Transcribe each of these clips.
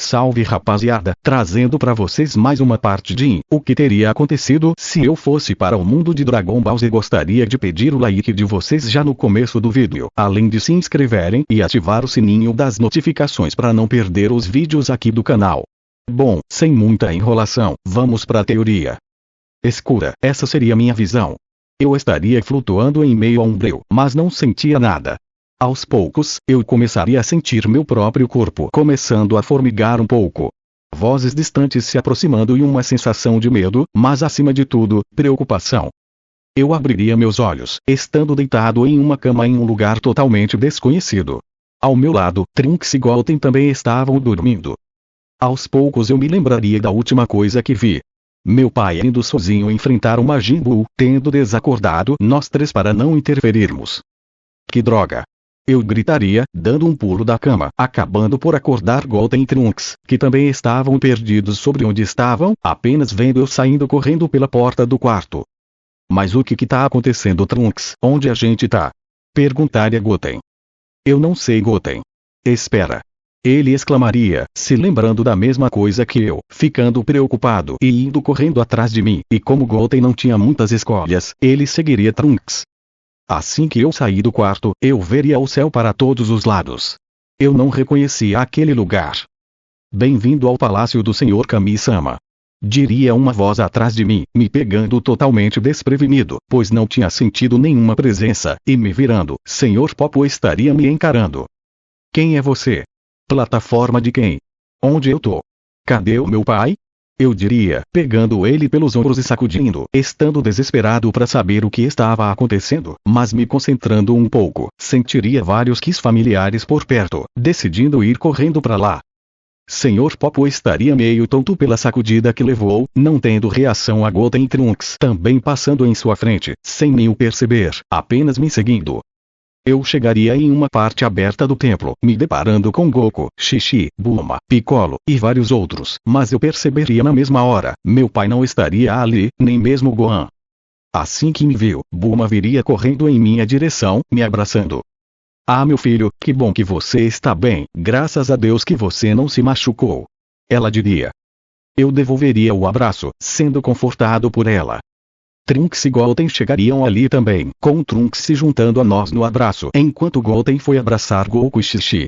Salve rapaziada, trazendo pra vocês mais uma parte de o que teria acontecido se eu fosse para o mundo de Dragon Ball Z. Gostaria de pedir o like de vocês já no começo do vídeo, além de se inscreverem e ativar o sininho das notificações para não perder os vídeos aqui do canal. Bom, sem muita enrolação, vamos pra teoria escura. Essa seria minha visão. Eu estaria flutuando em meio a um breu, mas não sentia nada. Aos poucos, eu começaria a sentir meu próprio corpo começando a formigar um pouco. Vozes distantes se aproximando e uma sensação de medo, mas acima de tudo, preocupação. Eu abriria meus olhos, estando deitado em uma cama em um lugar totalmente desconhecido. Ao meu lado, Trunks e Goten também estavam dormindo. Aos poucos eu me lembraria da última coisa que vi. Meu pai indo sozinho enfrentar o Majin Buu, tendo desacordado nós três para não interferirmos. Que droga! Eu gritaria, dando um pulo da cama, acabando por acordar Goten e Trunks, que também estavam perdidos sobre onde estavam, apenas vendo eu saindo correndo pela porta do quarto. Mas o que tá acontecendo, Trunks? Onde a gente tá? Perguntaria Goten. Eu não sei, Goten. Espera. Ele exclamaria, se lembrando da mesma coisa que eu, ficando preocupado e indo correndo atrás de mim, e como Goten não tinha muitas escolhas, ele seguiria Trunks. Assim que eu saí do quarto, eu veria o céu para todos os lados. Eu não reconhecia aquele lugar. Bem-vindo ao palácio do Sr. Kami-sama. Diria uma voz atrás de mim, me pegando totalmente desprevenido, pois não tinha sentido nenhuma presença, e me virando, Sr. Popo estaria me encarando. Quem é você? Plataforma de quem? Onde eu tô? Cadê o meu pai? Eu diria, pegando ele pelos ombros e sacudindo, estando desesperado para saber o que estava acontecendo, mas me concentrando um pouco, sentiria vários Kis familiares por perto, decidindo ir correndo para lá. Sr. Popo estaria meio tonto pela sacudida que levou, não tendo reação a Goten e Trunks também passando em sua frente, sem nem o perceber, apenas me seguindo. Eu chegaria em uma parte aberta do templo, me deparando com Goku, Xixi, Bulma, Piccolo, e vários outros, mas eu perceberia na mesma hora, meu pai não estaria ali, nem mesmo Gohan. Assim que me viu, Bulma viria correndo em minha direção, me abraçando. Ah, meu filho, que bom que você está bem, graças a Deus que você não se machucou. Ela diria. Eu devolveria o abraço, sendo confortado por ela. Trunks e Goten chegariam ali também, com Trunks se juntando a nós no abraço, enquanto Goten foi abraçar Goku e Xixi.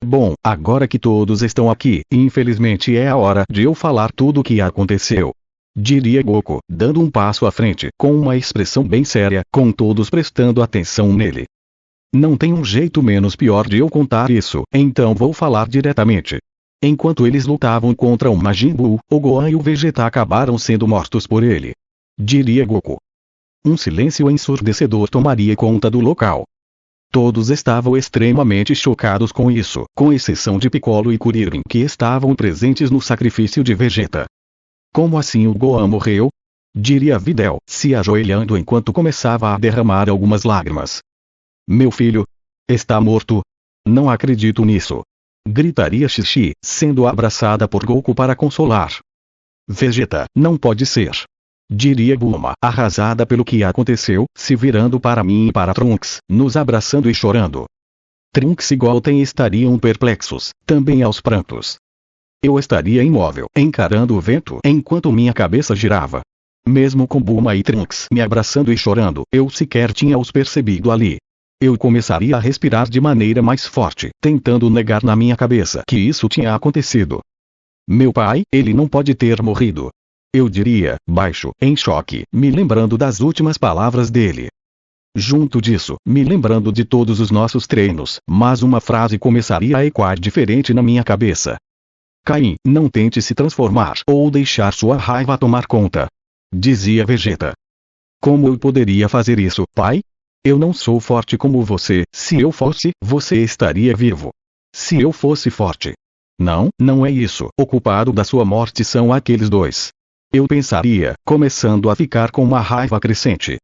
Bom, agora que todos estão aqui, infelizmente é a hora de eu falar tudo o que aconteceu. Diria Goku, dando um passo à frente, com uma expressão bem séria, com todos prestando atenção nele. Não tem um jeito menos pior de eu contar isso, então vou falar diretamente. Enquanto eles lutavam contra o Majin Buu, o Gohan e o Vegeta acabaram sendo mortos por ele. Diria Goku. Um silêncio ensurdecedor tomaria conta do local. Todos estavam extremamente chocados com isso, com exceção de Piccolo e Kuririn, que estavam presentes no sacrifício de Vegeta. Como assim o Gohan morreu? Diria Videl, se ajoelhando enquanto começava a derramar algumas lágrimas. Meu filho? Está morto? Não acredito nisso. Gritaria Xixi, sendo abraçada por Goku para consolar. Vegeta, não pode ser. Diria Bulma, arrasada pelo que aconteceu, se virando para mim e para Trunks, nos abraçando e chorando. Trunks e Goten estariam perplexos, também aos prantos. Eu estaria imóvel, encarando o vento, enquanto minha cabeça girava. Mesmo com Bulma e Trunks me abraçando e chorando, eu sequer tinha os percebido ali. Eu começaria a respirar de maneira mais forte, tentando negar na minha cabeça que isso tinha acontecido. Meu pai, ele não pode ter morrido. Eu diria, baixo, em choque, me lembrando das últimas palavras dele. Junto disso, me lembrando de todos os nossos treinos, mas uma frase começaria a ecoar diferente na minha cabeça. Caim, não tente se transformar ou deixar sua raiva tomar conta. Dizia Vegeta. Como eu poderia fazer isso, pai? Eu não sou forte como você, se eu fosse, você estaria vivo. Se eu fosse forte. Não, não é isso, o culpado da sua morte são aqueles dois. Eu pensaria, começando a ficar com uma raiva crescente.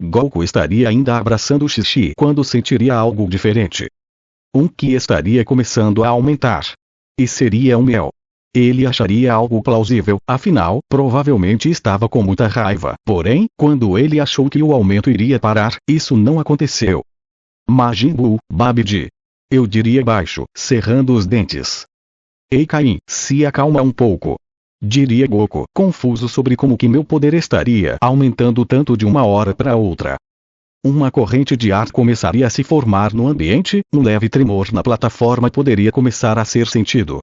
Goku estaria ainda abraçando Xixi quando sentiria algo diferente. Um Ki estaria começando a aumentar. E seria um Mel. Ele acharia algo plausível, afinal, provavelmente estava com muita raiva. Porém, quando ele achou que o aumento iria parar, isso não aconteceu. Majin Buu, Babidi. Eu diria baixo, cerrando os dentes. Ei Caim, se acalma um pouco. Diria Goku, confuso sobre como que meu poder estaria aumentando tanto de uma hora para outra. Uma corrente de ar começaria a se formar no ambiente, um leve tremor na plataforma poderia começar a ser sentido.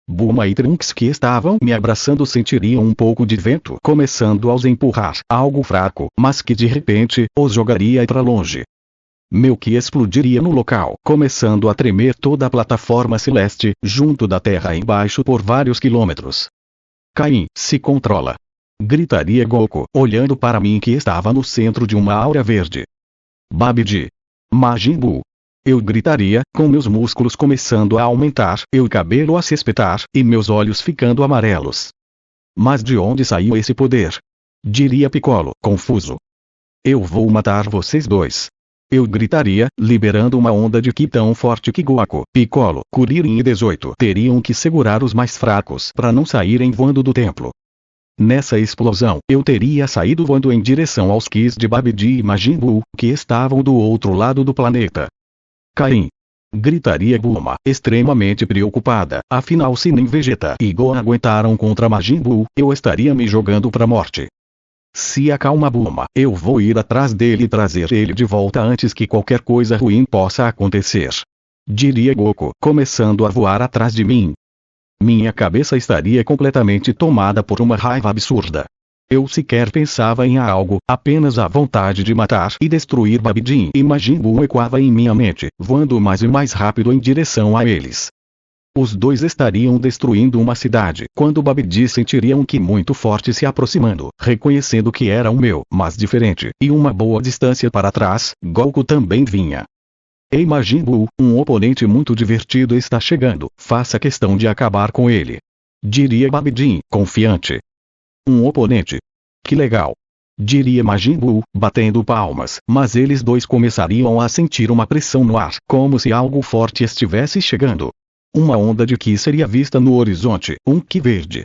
Bulma e Trunks que estavam me abraçando sentiriam um pouco de vento começando a os empurrar, algo fraco, mas que de repente, os jogaria para longe. Meu ki explodiria no local, começando a tremer toda a plataforma celeste, junto da terra embaixo por vários quilômetros. Caim, se controla! Gritaria Goku, olhando para mim que estava no centro de uma aura verde. Babidi! Majin Buu! Eu gritaria, com meus músculos começando a aumentar, o cabelo a se espetar, e meus olhos ficando amarelos. Mas de onde saiu esse poder? Diria Piccolo, confuso. Eu vou matar vocês dois. Eu gritaria, liberando uma onda de ki tão forte que Goku, Piccolo, Kuririn e 18 teriam que segurar os mais fracos para não saírem voando do templo. Nessa explosão, eu teria saído voando em direção aos Kis de Babidi e Majin Buu, que estavam do outro lado do planeta. Caim! Gritaria Bulma, extremamente preocupada, afinal se nem Vegeta e Gohan aguentaram contra Majin Buu, eu estaria me jogando pra morte. Se acalma Bulma, eu vou ir atrás dele e trazer ele de volta antes que qualquer coisa ruim possa acontecer. Diria Goku, começando a voar atrás de mim. Minha cabeça estaria completamente tomada por uma raiva absurda. Eu sequer pensava em algo, apenas a vontade de matar e destruir Babidi e Majin Buu ecoava em minha mente, voando mais e mais rápido em direção a eles. Os dois estariam destruindo uma cidade, quando Babidi sentiria um ki muito forte se aproximando, reconhecendo que era o meu, mas diferente, e uma boa distância para trás, Goku também vinha. Ei Majin Buu, um oponente muito divertido está chegando, faça questão de acabar com ele. Diria Babidi, confiante. Um oponente? Que legal! Diria Majin Buu, batendo palmas, mas eles dois começariam a sentir uma pressão no ar, como se algo forte estivesse chegando. Uma onda de ki seria vista no horizonte, um ki verde.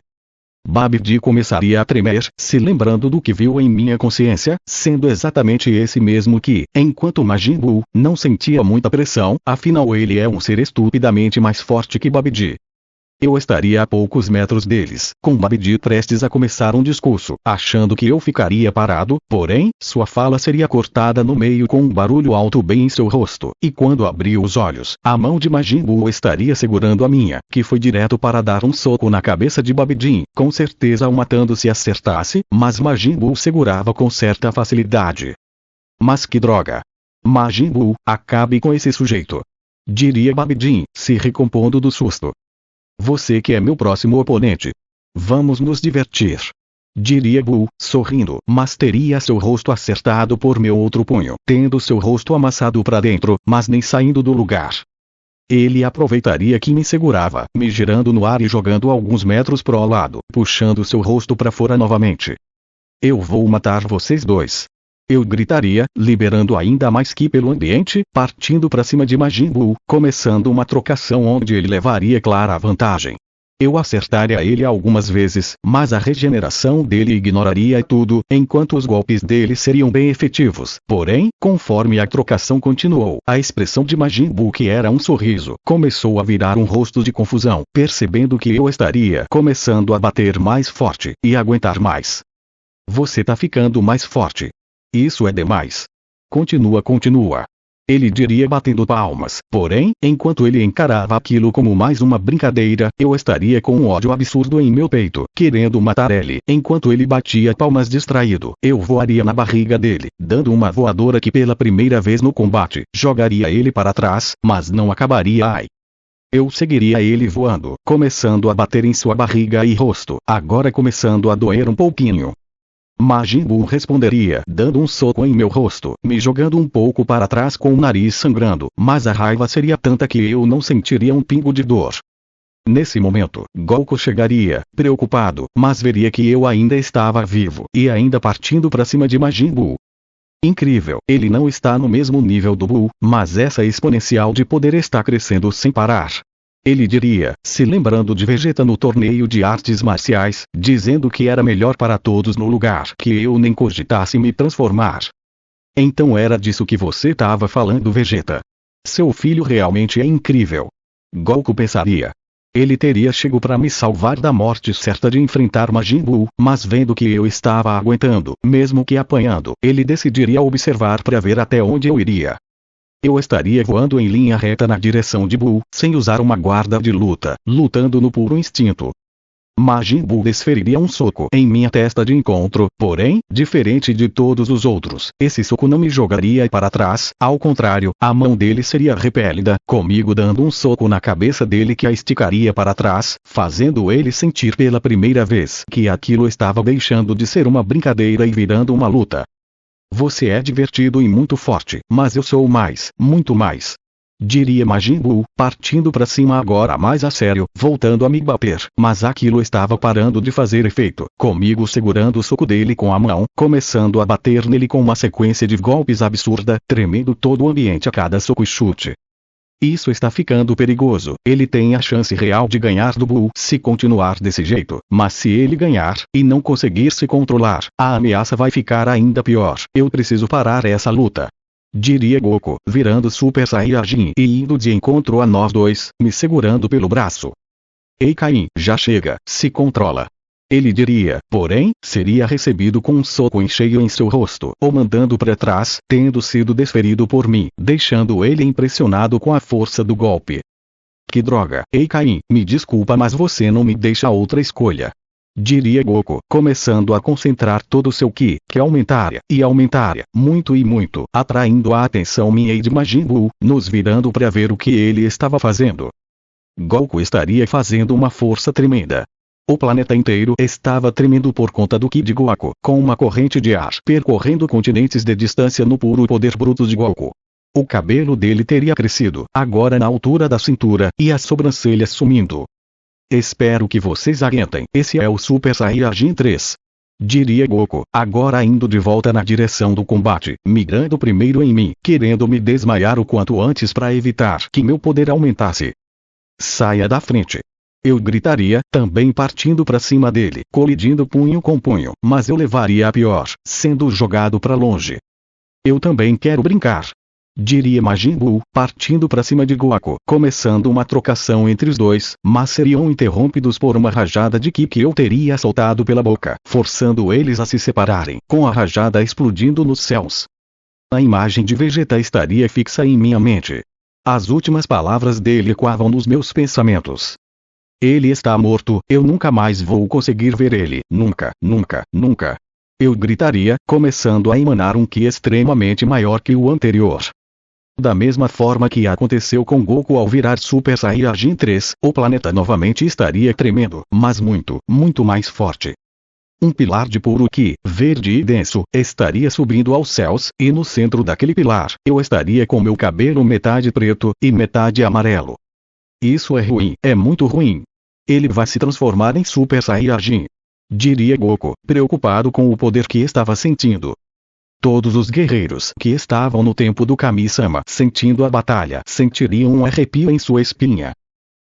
Babidi começaria a tremer, se lembrando do que viu em minha consciência, sendo exatamente esse mesmo ki, enquanto Majin Buu não sentia muita pressão, afinal ele é um ser estupidamente mais forte que Babidi. Eu estaria a poucos metros deles, com Babidi prestes a começar um discurso, achando que eu ficaria parado, porém, sua fala seria cortada no meio com um barulho alto bem em seu rosto, e quando abriu os olhos, a mão de Majin Buu estaria segurando a minha, que foi direto para dar um soco na cabeça de Babidi, com certeza o matando se acertasse, mas Majin Buu segurava com certa facilidade. Mas que droga! Majin Buu, acabe com esse sujeito! Diria Babidi, se recompondo do susto. Você que é meu próximo oponente. Vamos nos divertir. Diria Buu, sorrindo, mas teria seu rosto acertado por meu outro punho, tendo seu rosto amassado para dentro, mas nem saindo do lugar. Ele aproveitaria que me segurava, me girando no ar e jogando alguns metros pro lado, puxando seu rosto para fora novamente. Eu vou matar vocês dois. Eu gritaria, liberando ainda mais ki pelo ambiente, partindo para cima de Majin Buu, começando uma trocação onde ele levaria clara vantagem. Eu acertaria ele algumas vezes, mas a regeneração dele ignoraria tudo, enquanto os golpes dele seriam bem efetivos. Porém, conforme a trocação continuou, a expressão de Majin Buu, que era um sorriso, começou a virar um rosto de confusão, percebendo que eu estaria começando a bater mais forte, e aguentar mais. Você tá ficando mais forte. Isso é demais. Continua. Ele diria batendo palmas, porém, enquanto ele encarava aquilo como mais uma brincadeira, eu estaria com um ódio absurdo em meu peito, querendo matar ele. Enquanto ele batia palmas distraído, eu voaria na barriga dele, dando uma voadora que pela primeira vez no combate, jogaria ele para trás, mas não acabaria. Eu seguiria ele voando, começando a bater em sua barriga e rosto, agora começando a doer um pouquinho. Majin Buu responderia dando um soco em meu rosto, me jogando um pouco para trás com o nariz sangrando, mas a raiva seria tanta que eu não sentiria um pingo de dor. Nesse momento, Goku chegaria, preocupado, mas veria que eu ainda estava vivo, e ainda partindo para cima de Majin Buu. Incrível, ele não está no mesmo nível do Buu, mas essa exponencial de poder está crescendo sem parar. Ele diria, se lembrando de Vegeta no torneio de artes marciais, dizendo que era melhor para todos no lugar que eu nem cogitasse me transformar. Então era disso que você estava falando, Vegeta. Seu filho realmente é incrível. Goku pensaria. Ele teria chegado para me salvar da morte certa de enfrentar Majin Buu, mas vendo que eu estava aguentando, mesmo que apanhando, ele decidiria observar para ver até onde eu iria. Eu estaria voando em linha reta na direção de Buu, sem usar uma guarda de luta, lutando no puro instinto. Majin Buu desferiria um soco em minha testa de encontro, porém, diferente de todos os outros, esse soco não me jogaria para trás, ao contrário, a mão dele seria repelida, comigo dando um soco na cabeça dele que a esticaria para trás, fazendo ele sentir pela primeira vez que aquilo estava deixando de ser uma brincadeira e virando uma luta. Você é divertido e muito forte, mas eu sou mais, muito mais. Diria Majin Buu, partindo para cima agora mais a sério, voltando a me bater, mas aquilo estava parando de fazer efeito, comigo segurando o soco dele com a mão, começando a bater nele com uma sequência de golpes absurda, tremendo todo o ambiente a cada soco e chute. Isso está ficando perigoso, ele tem a chance real de ganhar do Buu se continuar desse jeito, mas se ele ganhar, e não conseguir se controlar, a ameaça vai ficar ainda pior, eu preciso parar essa luta. Diria Goku, virando Super Saiyajin e indo de encontro a nós dois, me segurando pelo braço. Ei Caim, já chega, se controla. Ele diria, porém, seria recebido com um soco em cheio em seu rosto, ou mandando para trás, tendo sido desferido por mim, deixando ele impressionado com a força do golpe. Que droga, ei Caim, me desculpa mas você não me deixa outra escolha. Diria Goku, começando a concentrar todo o seu Ki, que aumentaria, e aumentaria, muito e muito, atraindo a atenção minha e de Majin Buu, nos virando para ver o que ele estava fazendo. Goku estaria fazendo uma força tremenda. O planeta inteiro estava tremendo por conta do Ki de Goku, com uma corrente de ar percorrendo continentes de distância no puro poder bruto de Goku. O cabelo dele teria crescido, agora na altura da cintura, e as sobrancelhas sumindo. Espero que vocês aguentem, esse é o Super Saiyajin 3. Diria Goku, agora indo de volta na direção do combate, migrando primeiro em mim, querendo me desmaiar o quanto antes para evitar que meu poder aumentasse. Saia da frente. Eu gritaria, também partindo para cima dele, colidindo punho com punho, mas eu levaria a pior, sendo jogado para longe. Eu também quero brincar. Diria Majin Buu, partindo para cima de Goku, começando uma trocação entre os dois, mas seriam interrompidos por uma rajada de Ki que eu teria soltado pela boca, forçando eles a se separarem, com a rajada explodindo nos céus. A imagem de Vegeta estaria fixa em minha mente. As últimas palavras dele ecoavam nos meus pensamentos. Ele está morto, eu nunca mais vou conseguir ver ele, nunca, nunca, nunca. Eu gritaria, começando a emanar um Ki extremamente maior que o anterior. Da mesma forma que aconteceu com Goku ao virar Super Saiyajin 3, o planeta novamente estaria tremendo, mas muito, muito mais forte. Um pilar de puro Ki, verde e denso, estaria subindo aos céus, e no centro daquele pilar, eu estaria com meu cabelo metade preto, e metade amarelo. Isso é ruim, é muito ruim. Ele vai se transformar em Super Saiyajin. Diria Goku, preocupado com o poder que estava sentindo. Todos os guerreiros que estavam no tempo do Kami-sama sentindo a batalha sentiriam um arrepio em sua espinha.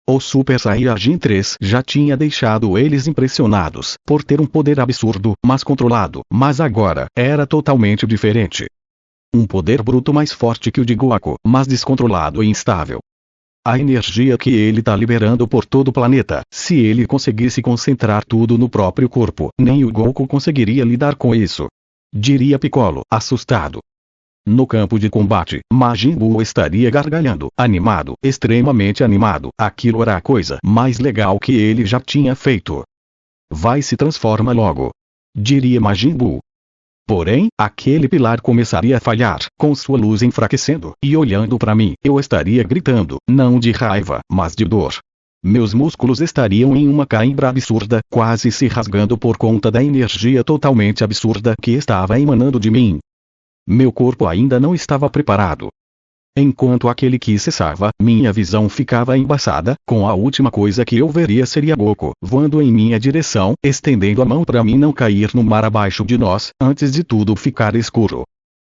O Super Saiyajin 3 já tinha deixado eles impressionados por ter um poder absurdo, mas controlado, mas agora, era totalmente diferente. Um poder bruto mais forte que o de Goku, mas descontrolado e instável. A energia que ele está liberando por todo o planeta, se ele conseguisse concentrar tudo no próprio corpo, nem o Goku conseguiria lidar com isso. Diria Piccolo, assustado. No campo de combate, Majin Buu estaria gargalhando, animado, extremamente animado, aquilo era a coisa mais legal que ele já tinha feito. Vai se transforma logo. Diria Majin Buu. Porém, aquele pilar começaria a falhar, com sua luz enfraquecendo, e olhando para mim, eu estaria gritando, não de raiva, mas de dor. Meus músculos estariam em uma cãibra absurda, quase se rasgando por conta da energia totalmente absurda que estava emanando de mim. Meu corpo ainda não estava preparado. Enquanto aquele Ki cessava, minha visão ficava embaçada, com a última coisa que eu veria seria Goku, voando em minha direção, estendendo a mão para mim não cair no mar abaixo de nós, antes de tudo ficar escuro.